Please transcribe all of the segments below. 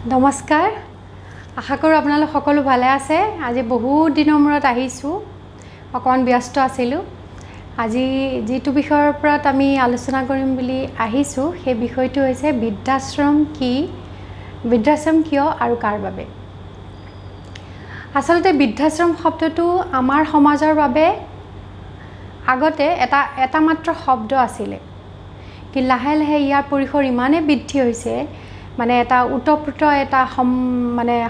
নমস্কাৰ আশা কৰোঁ আপোনালোক সকলো ভালে আছে আজি বহুত দিনৰ মূৰত আহিছোঁ অকণ ব্যস্ত আছিলোঁ আজি যেটো বিষয়ৰ ওপৰত আমি আলোচনা কৰিম বুলি আহিছোঁ সেই বিষয়টো হৈছে বৃদ্ধাশ্ৰম কি বৃদ্ধাশ্ৰম কিয় আৰু কাৰ বাবে আসলতে বৃদ্ধাশ্ৰম শব্দটো আমাৰ সমাজৰ বাবে আগতে এটা মাত্ৰ শব্দ আছিল কি লাহে লাহে ইয়াৰ পৰিসৰ ইমানে বৃদ্ধি হৈছে মানে এটা উতপ্ৰোত এটা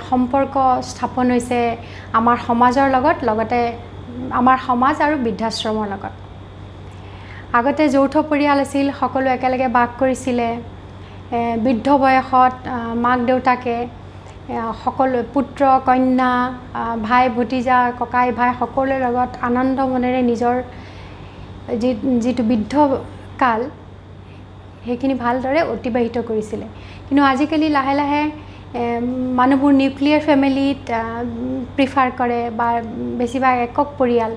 সম্পৰ্ক স্থাপন হৈছে আমাৰ সমাজৰ লগতে আমাৰ সমাজ আৰু বৃদ্ধাশ্ৰমৰ লগত আগতে যৌথ পৰিয়াল আছিল সকলো একেলগে বাস কৰিছিল বৃদ্ধ বয়সত মাক দেউতাকে সকলো পুত্ৰ কন্যা ভাই ভতিজা ককাই ভাই সকলোৰ লগত আনন্দ মনেৰে নিজৰ যেটো বৃদ্ধ কাল সেইখিনি ভালদৰে অতিবাহিত কৰিছিল কিন্তু আজিকালি লাহে লাহে মানুহবোৰ নিউক্লিয়াৰ ফ্যামিলিত প্ৰিফাৰ কৰে বা বেছিভাগ একক পৰিয়াল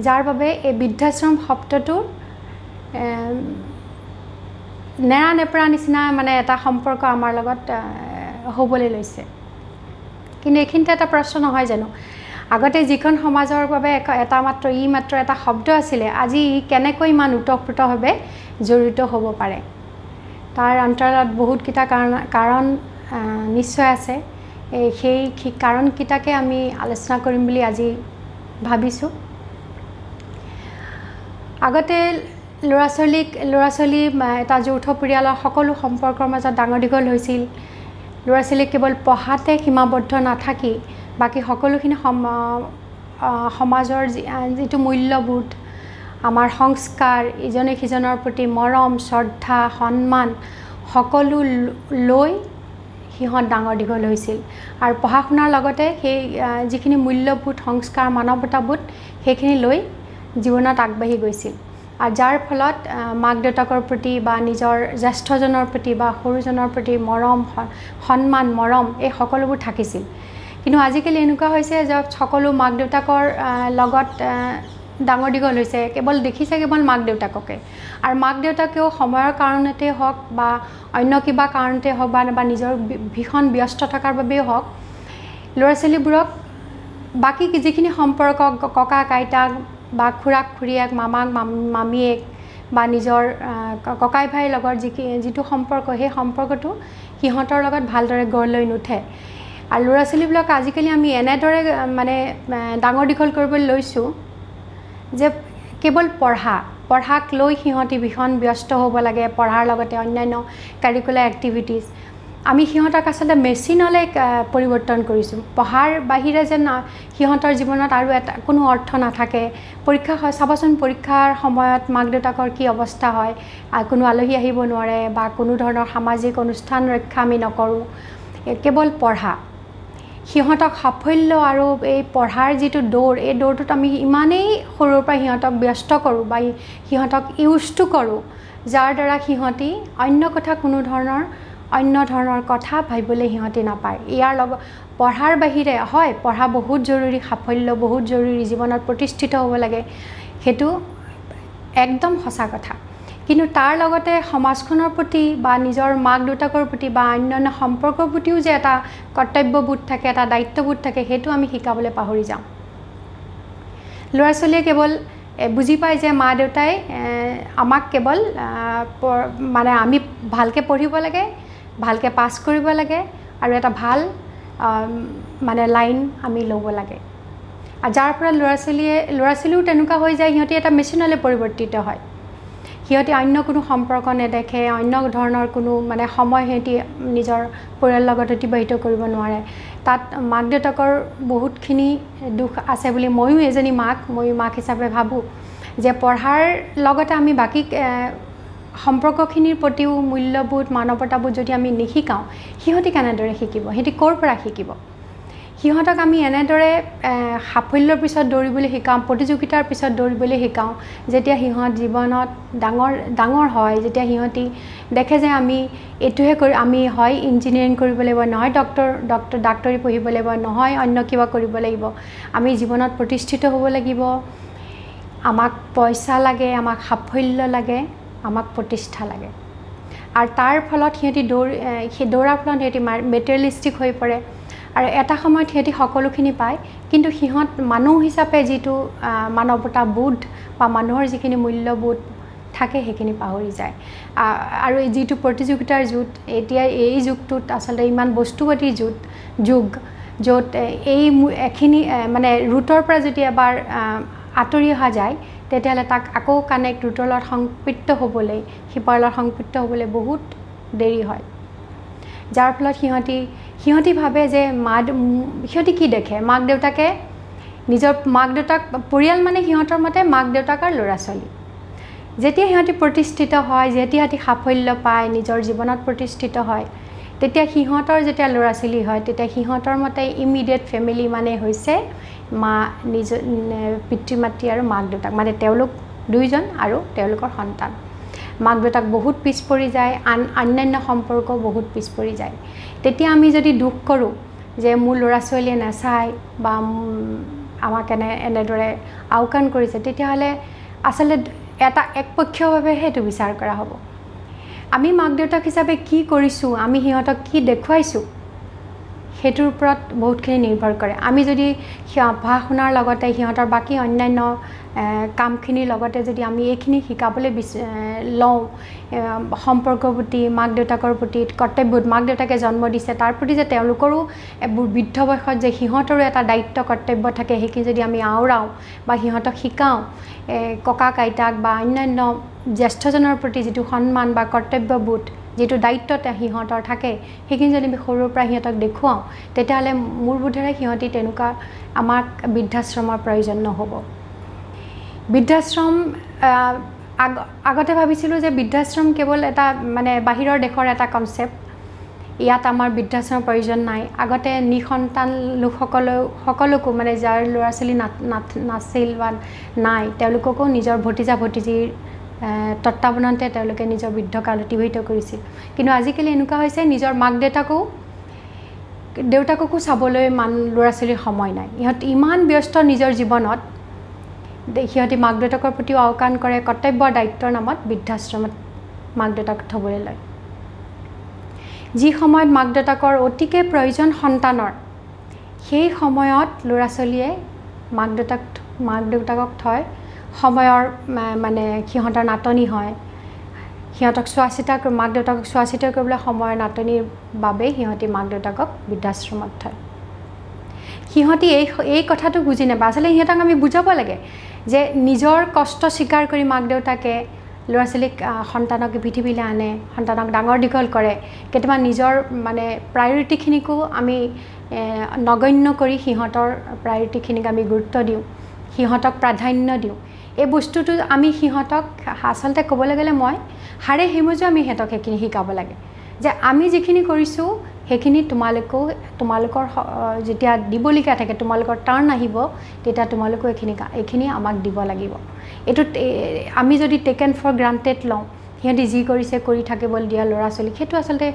যাৰ বাবে এই বৃদ্ধাশ্ৰম শব্দটো নেৰা নেপৰা নিচিনা মানে এটা সম্পৰ্ক আমাৰ লগত হ'বলৈ লৈছে কিন্তু এইখিনিতে এটা প্ৰশ্ন নহয় জানো আগতে যিখন সমাজৰ বাবে এটা মাত্ৰ এটা শব্দ আছিল আজি কেনেকৈ ইমান উতপ্ৰোতভাৱে জড়িত হ'ব পাৰে তাৰ অন্তৰালত বহুত কিটা কাৰণ নিশ্চয় আছে সেই কাৰণকিটাকে আমি আলোচনা কৰিম বুলি আজি ভাবিছোঁ আগতে ল'ৰা ছোৱালী এটা যৌথ পৰিয়ালৰ সকলো সম্পৰ্কৰ মাজত ডাঙৰ দীঘল হৈছিল ল'ৰা ছোৱালী কেৱল পঢ়াতে সীমাবদ্ধ নাথাকি বাকি সকলোখিনি সমাজৰ যেটো মূল্যবোধ আমাৰ সংস্কাৰ ইজনে সিজনৰ প্ৰতি মৰম শ্ৰদ্ধা সন্মান সকলো লৈ সিহঁত ডাঙৰ দীঘল হৈছিল আৰু পঢ়া শুনাৰ লগতে সেই যিখিনি মূল্যবোধ সংস্কাৰ মানৱতাবোধ সেইখিনি লৈ জীৱনত আগবাঢ়ি গৈছিল আৰু যাৰ ফলত মাক দেউতাকৰ প্ৰতি বা নিজৰ জ্যেষ্ঠজনৰ প্ৰতি বা সৰুজনৰ প্ৰতি মৰম সন্মান মৰম এই সকলোবোৰ থাকিছিল কিন্তু আজিকালি এনেকুৱা হৈছে যে সকলো মাক দেউতাকৰ লগত ডাঙৰ দীঘল হৈছে কেৱল দেখিছে কেৱল মাক দেউতাককে আৰু মাক দেউতাকেও সময়ৰ কাৰণতে হওক বা অন্য কিবা কাৰণতে হওক বা নিজৰ ভীষণ ব্যস্ত থকাৰ বাবেই হওক ল'ৰা ছোৱালীবোৰক বাকি যিখিনি সম্পৰ্ক ককা আইতাক বা খুৰাক খুৰীয়েক মামাক মামীয়েক বা নিজৰ ককাই ভাইৰ লগত যিটো সম্পৰ্ক সেই সম্পৰ্কটো সিহঁতৰ লগত ভালদৰে গঢ় লৈ নুঠে আৰু ল'ৰা ছোৱালীবিলাক আজিকালি আমি এনেদৰে মানে ডাঙৰ দীঘল কৰিবলৈ লৈছোঁ যে কেৱল পঢ়াক লৈ সিহঁতি ভীষণ ব্যস্ত হ'ব লাগে পঢ়াৰ লগতে অন্যান্য কাৰিকুলাৰ এক্টিভিটিজ আমি সিহঁতক আচলতে মেচিনলৈ পৰিৱৰ্তন কৰিছোঁ পঢ়াৰ বাহিৰে যেন সিহঁতৰ জীৱনত আৰু এটা কোনো অৰ্থ নাথাকে পৰীক্ষা চাবচোন পৰীক্ষাৰ সময়ত মাক দেউতাকৰ কি অৱস্থা হয় কোনো আলহী আহিব নোৱাৰে বা কোনো ধৰণৰ সামাজিক অনুষ্ঠান ৰক্ষা আমি নকৰোঁ কেৱল পঢ়া সিহঁতক সাফল্য আৰু এই পঢ়াৰ যেটো দৌৰ এই দৌৰটোত আমি ইমানেই সৰুৰ পৰা সিহঁতক ব্যস্ত কৰোঁ বা সিহঁতক ইউজটো কৰোঁ যাৰ দ্বাৰা সিহঁতি অন্য ধৰণৰ কথা ভাবিবলৈ সিহঁতি নাপায় ইয়াৰ লগত পঢ়াৰ বাহিৰে হয় পঢ়া বহুত জৰুৰী সাফল্য বহুত জৰুৰী জীৱনত প্ৰতিষ্ঠিত হ'ব লাগে সেইটো একদম সঁচা কথা কিন্তু তাৰ লগতে সমাজখনৰ প্ৰতি বা নিজৰ মাক দেউতাকৰ প্ৰতি বা অন্যান্য সম্পৰ্কৰ প্ৰতিও যে এটা কৰ্তব্যবোধ থাকে এটা দায়িত্ববোধ থাকে সেইটো আমি শিকাবলৈ পাহৰি যাওঁ ল'ৰা ছোৱালীয়ে কেৱল বুজি পায় যে মা দেউতাই আমাক কেৱল মানে আমি ভালকৈ পঢ়িব লাগে ভালকৈ পাছ কৰিব লাগে আৰু এটা ভাল মানে লাইন আমি ল'ব লাগে আৰু যাৰ পৰা ল'ৰা ছোৱালীও তেনেকুৱা হৈ যায় সিহঁতি এটা মেচিনলৈ পৰিৱৰ্তিত হয় সিহঁতি অন্য কোনো সম্পৰ্ক নেদেখে অন্য ধৰণৰ কোনো মানে সময় সিহঁতি নিজৰ পৰিয়ালৰ লগত অতিবাহিত কৰিব নোৱাৰে তাত মাক দেউতাকৰ বহুতখিনি দুখ আছে বুলি ময়ো এজনী মাক হিচাপে ভাবোঁ যে পঢ়াৰ লগতে আমি বাকী সম্পৰ্কখিনিৰ প্ৰতিও মূল্যবোধ মানৱতাবোধ যদি আমি নিশিকাওঁ সিহঁতি কেনেদৰে শিকিব সিহঁতি ক'ৰ পৰা শিকিব সিহঁতক আমি এনেদৰে সাফল্যৰ পিছত দৌৰিবলৈ শিকাওঁ প্ৰতিযোগিতাৰ পিছত দৌৰিবলৈ শিকাওঁ যেতিয়া সিহঁত জীৱনত ডাঙৰ হয় যেতিয়া সিহঁতি দেখে যে আমি এইটোহে আমি হয় ইঞ্জিনিয়াৰিং কৰিব লাগিব নহয় ডাক্তৰী পঢ়িব লাগিব নহয় অন্য কিবা কৰিব লাগিব আমি জীৱনত প্ৰতিষ্ঠিত হ'ব লাগিব আমাক পইচা লাগে আমাক সাফল্য লাগে আমাক প্ৰতিষ্ঠা লাগে আৰু তাৰ ফলত সিহঁতি সেই দৌৰাৰ ফলত সিহঁতি মেটেৰিয়েলিষ্টিক হৈ পৰে আৰু এটা সময়ত সিহঁতি সকলোখিনি পায় কিন্তু সিহঁত মানুহ হিচাপে যিটো মানৱতা বোধ বা মানুহৰ যিখিনি মূল্যবোধ থাকে সেইখিনি পাহৰি যায় আৰু যিটো প্ৰতিযোগিতাৰ যুগ এতিয়া এই যুগটোত আচলতে ইমান বস্তুবাদীৰ যুগ য'ত এখিনি মানে ৰুটৰ পৰা যদি এবাৰ আঁতৰি অহা যায় তেতিয়াহ'লে তাক আকৌ কানেক্ট ৰুটৰ লগত সংপৃক্ত হ'বলৈ শিপাৰ লগত সংপৃক্ত হ'বলৈ বহুত দেৰি হয় যাৰ ফলত সিহঁতি ভাবে যে সিহঁতি কি দেখে মাক দেউতাকে নিজৰ মাক দেউতাক পৰিয়াল মানে সিহঁতৰ মতে মাক দেউতাক আৰু ল'ৰা ছোৱালী যেতিয়া সিহঁতি প্ৰতিষ্ঠিত হয় যেতিয়া সিহঁতি সাফল্য পায় নিজৰ জীৱনত প্ৰতিষ্ঠিত হয় তেতিয়া সিহঁতৰ যেতিয়া ল'ৰা ছোৱালী হয় তেতিয়া সিহঁতৰ মতে ইমিডিয়েট ফেমিলি মানে হৈছে নিজৰ পিতৃ মাতৃ আৰু মাক দেউতাক মানে তেওঁলোক দুইজন আৰু তেওঁলোকৰ সন্তান মাক দেউতাক বহুত পিছ পৰি যায় অন্যান্য সম্পৰ্ক বহুত পিছ পৰি যায় তেতিয়া আমি যদি দুখ কৰোঁ যে মোৰ ল'ৰা ছোৱালীয়ে নাচায় বা আমাক এনেদৰে আওকাণ কৰিছে তেতিয়াহ'লে আচলতে এটা একপক্ষীয়ভাৱেহে সেইটো বিচাৰ কৰা হ'ব আমি মাক দেউতাক হিচাপে কি কৰিছোঁ আমি সিহঁতক কি দেখুৱাইছোঁ সেইটোৰ ওপৰত বহুতখিনি নিৰ্ভৰ কৰে আমি যদি পঢ়া শুনাৰ লগতে সিহঁতৰ বাকী অন্যান্য কামখিনিৰ লগতে যদি আমি এইখিনি শিকাবলৈ লওঁ সম্পৰ্কৰ প্ৰতি মাক দেউতাকৰ প্ৰতি কৰ্তব্যত মাক দেউতাকে জন্ম দিছে তাৰ প্ৰতি যে তেওঁলোকৰো বৃদ্ধ বয়সত যে সিহঁতৰো এটা দায়িত্ব কৰ্তব্য থাকে সেইখিনি যদি আমি আওৰাওঁ বা সিহঁতক শিকাওঁ ককাক আইতাক বা অন্যান্য জ্যেষ্ঠজনৰ প্ৰতি যিটো সন্মান বা কৰ্তব্যবোধ যিটো দায়িত্ব সিহঁতৰ থাকে সেইখিনি যদি আমি সৰুৰ পৰা সিহঁতক দেখুৱাওঁ তেতিয়াহ'লে মোৰ বোধেৰে সিহঁতি তেনেকুৱা আমাক বৃদ্ধাশ্ৰমৰ প্ৰয়োজন নহ'ব বৃদ্ধাশ্ৰম আগতে ভাবিছিলোঁ যে বৃদ্ধাশ্ৰম কেৱল এটা মানে বাহিৰৰ দেশৰ এটা কনচেপ্ট ইয়াত আমাৰ বৃদ্ধাশ্ৰমৰ প্ৰয়োজন নাই আগতে নিসন্তান সকলোকো মানে যাৰ ল'ৰা ছোৱালী নাছিল বা নাই তেওঁলোককো নিজৰ ভতিজা ভতিজীৰ তত্ত্বাৱধানতে তেওঁলোকে নিজৰ বৃদ্ধকাল অতিবাহিত কৰিছিল কিন্তু আজিকালি এনেকুৱা হৈছে নিজৰ মাক দেউতাককো চাবলৈ ল'ৰা ছোৱালীৰ সময় নাই ইহঁত ইমান ব্যস্ত নিজৰ জীৱনত সিহঁতি মাক দেউতাকৰ প্ৰতিও আওকাণ কৰে কৰ্তব্যৰ দায়িত্বৰ নামত বৃদ্ধাশ্ৰমত মাক দেউতাক থ'বলৈ লয় যি সময়ত মাক দেউতাকৰ অতিকে প্ৰয়োজন সন্তানৰ সেই সময়ত ল'ৰা ছোৱালীয়ে মাক দেউতাকক থয় সময়ৰ মানে সিহঁতৰ নাটনি হয় সিহঁতক মাক দেউতাকক চোৱা চিতা কৰিবলৈ সময়ৰ নাটনিৰ বাবে সিহঁতি মাক দেউতাকক বৃদ্ধাশ্ৰমত থয় সিহঁতি এই কথাটো বুজি নাপায় আচলতে সিহঁতক আমি বুজাব লাগে যে নিজৰ কষ্ট স্বীকাৰ কৰি মাক দেউতাকে ল'ৰা ছোৱালীক সন্তানক পৃথিৱীলৈ আনে সন্তানক ডাঙৰ দীঘল কৰে কেতিয়াবা নিজৰ মানে প্ৰায়ৰিটিখিনিকো আমি নগণ্য কৰি সিহঁতৰ প্ৰায়ৰিটিখিনিক আমি গুৰুত্ব দিওঁ সিহঁতক প্ৰাধান্য দিওঁ এই বস্তুটো আমি সিহঁতক আচলতে ক'বলৈ গ'লে মই হাড়ে হিমজো আমি সিহঁতক সেইখিনি শিকাব লাগে যে আমি যিখিনি কৰিছোঁ সেইখিনি তোমালোকৰ যেতিয়া দিবলগীয়া থাকে তোমালোকৰ টাৰ্ণ আহিব তেতিয়া তোমালোকেও এইখিনি আমাক দিব লাগিব এইটো আমি যদি টেকেন ফৰ গ্ৰাণ্টেড লওঁ সিহঁতি যি কৰিছে কৰি থাকিবলৈ দিয়া ল'ৰা ছোৱালীক সেইটো আচলতে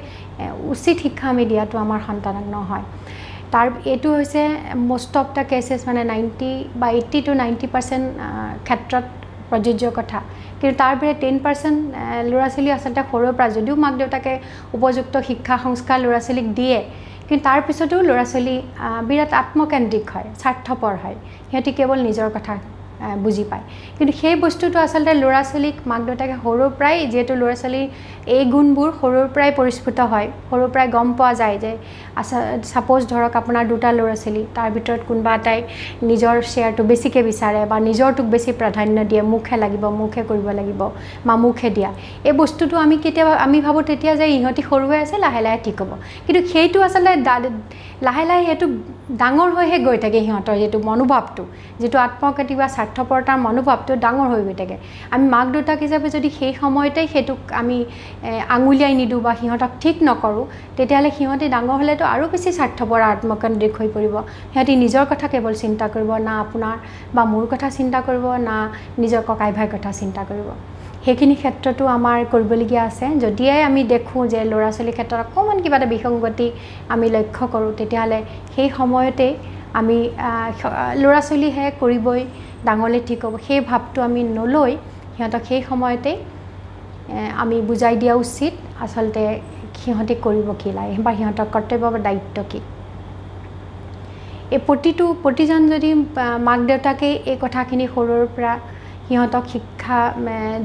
উচিত শিক্ষা আমি দিয়াটো আমাৰ সন্তানক নহয় এইটো হৈছে মষ্ট অফ দ্য কেছেছ মানে 90 বা 80 to 90% ক্ষেত্ৰত প্ৰযোজ্য কথা কিন্তু তাৰ বাহিৰে 10% ল'ৰা ছোৱালী আচলতে সৰুৰ পৰা যদিও মাক দেউতাকে উপযুক্ত শিক্ষা সংস্কাৰ ল'ৰা ছোৱালীক দিয়ে কিন্তু তাৰপিছতো ল'ৰা ছোৱালী বিৰাট আত্মকেন্দ্ৰিক হয় স্বাৰ্থপৰ হয় সিহঁতি কেৱল নিজৰ কথা বুজি পায় কিন্তু সেই বস্তুটো আচলতে ল'ৰা ছোৱালীক মাক দেউতাকে সৰুৰ পৰাই যেহেতু ল'ৰা ছোৱালীৰ এই গুণবোৰ সৰুৰ পৰাই পৰিস্ফুট হয় সৰুৰ পৰাই গম পোৱা যায় যে সাপোজ ধৰক আপোনাৰ দুটা ল'ৰা ছোৱালী তাৰ ভিতৰত কোনোবা এটাই নিজৰ শ্বেয়াৰটো বেছিকৈ বিচাৰে বা নিজৰটোক বেছি প্ৰাধান্য দিয়ে মুখে লাগিব মুখে কৰিব লাগিব বা মুখে দিয়া এই বস্তুটো আমি ভাবোঁ তেতিয়া যে ইহঁতি সৰু হৈ আছে লাহে লাহে ঠিক হ'ব কিন্তু সেইটো আচলতে লাহে লাহে সেইটো ডাঙৰ হৈহে গৈ থাকে সিহঁতৰ যিটো মনোভাৱটো যিটো আত্মকেন্দ্ৰিক বা স্বাৰ্থপৰতাৰ মনোভাৱটো ডাঙৰ হৈ গৈ থাকে আমি মাক দেউতাক হিচাপে যদি সেই সময়তেই সেইটোক আমি আঙুলিয়াই নিদিওঁ বা সিহঁতক ঠিক নকৰোঁ তেতিয়াহ'লে সিহঁতে ডাঙৰ হ'লেতো আৰু বেছি স্বাৰ্থপৰ আত্মকেন্দ্ৰিক হৈ পৰিব সিহঁতি নিজৰ কথা কেৱল চিন্তা কৰিব না আপোনাৰ বা মোৰ কথা চিন্তা কৰিব না নিজৰ ককাই ভাইৰ কথা চিন্তা কৰিব সেইখিনি ক্ষেত্ৰতো আমাৰ কৰিবলগীয়া আছে যদিহে আমি দেখোঁ যে ল'ৰা ছোৱালীৰ ক্ষেত্ৰত অকণমান কিবা এটা বিসংগতি আমি লক্ষ্য কৰোঁ তেতিয়াহ'লে সেই সময়তে আমি ল'ৰা ছোৱালীহে কৰিবই ডাঙৰলৈ ঠিক হ'ব সেই ভাৱটো আমি নলৈ সিহঁতক সেই সময়তে আমি বুজাই দিয়া উচিত আচলতে সিহঁতে কৰিব কি লাগে বা সিহঁতৰ কৰ্তব্য বা দায়িত্ব কি এই প্ৰতিজন যদি মাক দেউতাকে এই কথাখিনি সৰুৰ পৰা সিহঁতক শিক্ষা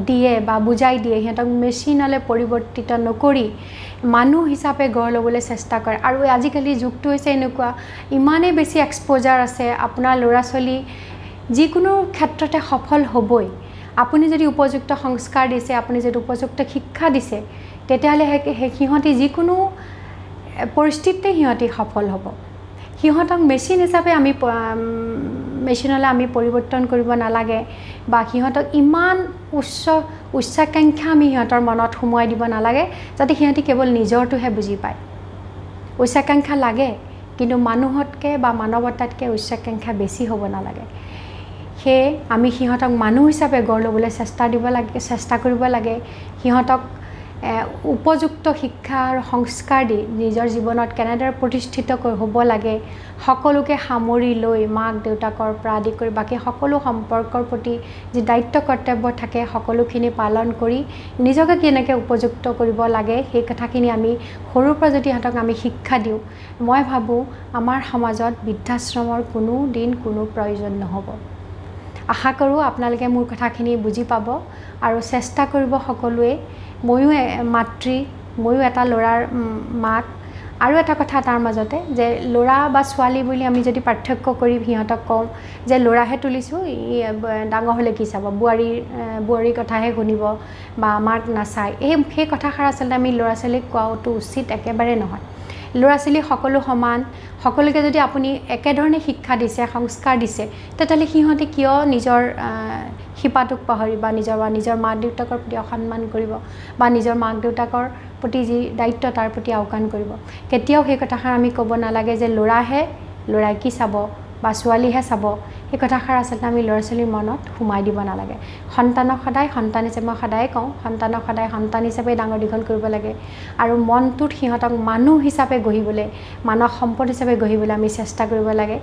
দিয়ে বা বুজাই দিয়ে সিহঁতক মেচিনলৈ পৰিৱৰ্তিত নকৰি মানুহ হিচাপে গঢ় ল'বলৈ চেষ্টা কৰে আৰু আজিকালি যুগটো হৈছে এনেকুৱা ইমানেই বেছি এক্সপ'জাৰ আছে আপোনাৰ ল'ৰা ছোৱালী যিকোনো ক্ষেত্ৰতে সফল হ'বই আপুনি যদি উপযুক্ত সংস্কাৰ দিছে আপুনি যদি উপযুক্ত শিক্ষা দিছে তেতিয়াহ'লে সিহঁতি যিকোনো পৰিস্থিতিতে সিহঁতি সফল হ'ব সিহঁতক মেচিন হিচাপে আমি মেচিনলৈ আমি পৰিৱৰ্তন কৰিব নালাগে বা সিহঁতক ইমান উচ্চাকাংক্ষা আমি সিহঁতৰ মনত সোমোৱাই দিব নালাগে যাতে সিহঁতি কেৱল নিজৰটোহে বুজি পায় উচ্চাকাংক্ষা লাগে কিন্তু মানুহতকৈ বা মানৱতাতকৈ উচ্চাকাংক্ষা বেছি হ'ব নালাগে সেয়ে আমি সিহঁতক মানুহ হিচাপে গঢ় ল'বলৈ চেষ্টা কৰিব লাগে সিহঁতক উপযুক্ত শিক্ষা আৰু সংস্কাৰ দি নিজৰ জীৱনত কেনেদৰে প্ৰতিষ্ঠিত হ'ব লাগে সকলোকে সামৰি লৈ মাক দেউতাকৰ পৰা আদি কৰি বাকী সকলো সম্পৰ্কৰ প্ৰতি যি দায়িত্ব কৰ্তব্য থাকে সকলোখিনি পালন কৰি নিজকে কেনেকৈ উপযুক্ত কৰিব লাগে সেই কথাখিনি আমি সৰুৰ পৰা যদি সিহঁতক আমি শিক্ষা দিওঁ মই ভাবোঁ আমাৰ সমাজত বৃদ্ধাশ্ৰমৰ কোনো প্ৰয়োজন নহ'ব আশা কৰোঁ আপোনালোকে মোৰ কথাখিনি বুজি পাব আৰু চেষ্টা কৰিব সকলোৱে ময়ো মাতৃ ময়ো এটা ল'ৰাৰ মাক আৰু এটা কথা তাৰ মাজতে যে ল'ৰা বা ছোৱালী বুলি আমি যদি পাৰ্থক্য কৰি সিহঁতক কওঁ যে ল'ৰাহে তুলিছোঁ ডাঙৰ হ'লে কি চাব বোৱাৰীৰ কথাহে শুনিব বা আমাক নাচায় সেই কথাষাৰ আচলতে আমি ল'ৰা ছোৱালীক কোৱাটো উচিত একেবাৰে নহয় ল'ৰা ছোৱালী সকলো সমান সকলোকে যদি আপুনি একেধৰণে শিক্ষা দিছে সংস্কাৰ দিছে তেতিয়াহ'লে সিহঁতে কিয় নিজৰ শিপাটোক পাহৰি বা নিজৰ মাক দেউতাকৰ প্ৰতি অসন্মান কৰিব বা নিজৰ মাক দেউতাকৰ প্ৰতি যি দায়িত্ব তাৰ প্ৰতি আওকাণ কৰিব কেতিয়াও সেই কথাষাৰ আমি ক'ব নালাগে যে ল'ৰাই কি চাব বা ছোৱালীহে চাব সেই কথাষাৰ আচলতে আমি ল'ৰা ছোৱালীৰ মনত সোমাই দিব নালাগে সন্তানক সদায় সন্তান হিচাপে মই সদায় কওঁ সন্তানক সদায় সন্তান হিচাপে ডাঙৰ দীঘল কৰিব লাগে আৰু মনটোত সিহঁতক মানুহ হিচাপে গঢ়িবলৈ মানৱ সম্পদ হিচাপে গঢ়িবলৈ আমি চেষ্টা কৰিব লাগে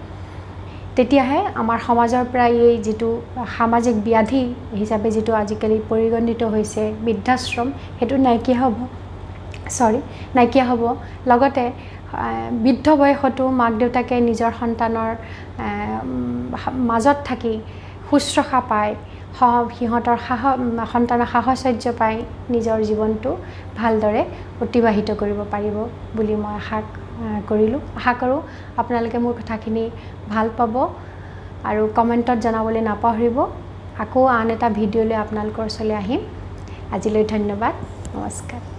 তেতিয়াহে আমাৰ সমাজৰ পৰা এই যিটো সামাজিক ব্যাধি হিচাপে যিটো আজিকালি পৰিগণিত হৈছে বৃদ্ধাশ্ৰম সেইটো নাইকিয়া হ'ব লগতে বৃদ্ধ বয়সতো মাক দেউতাকে নিজৰ সন্তানৰ মাজত থাকি শুশ্ৰূষা পায় সিহঁতৰ সন্তানৰ সাহচৰ্য পাই নিজৰ জীৱনটো ভালদৰে অতিবাহিত কৰিব পাৰিব বুলি মই আশা কৰোঁ আপোনালোকে মোৰ কথাখিনি ভাল পাব আৰু কমেণ্টত জনাবলৈ নাপাহৰিব আকৌ আন এটা ভিডিঅ'লৈ আপোনালোকৰ ওচৰলৈ আহিম আজিলৈ ধন্যবাদ নমস্কাৰ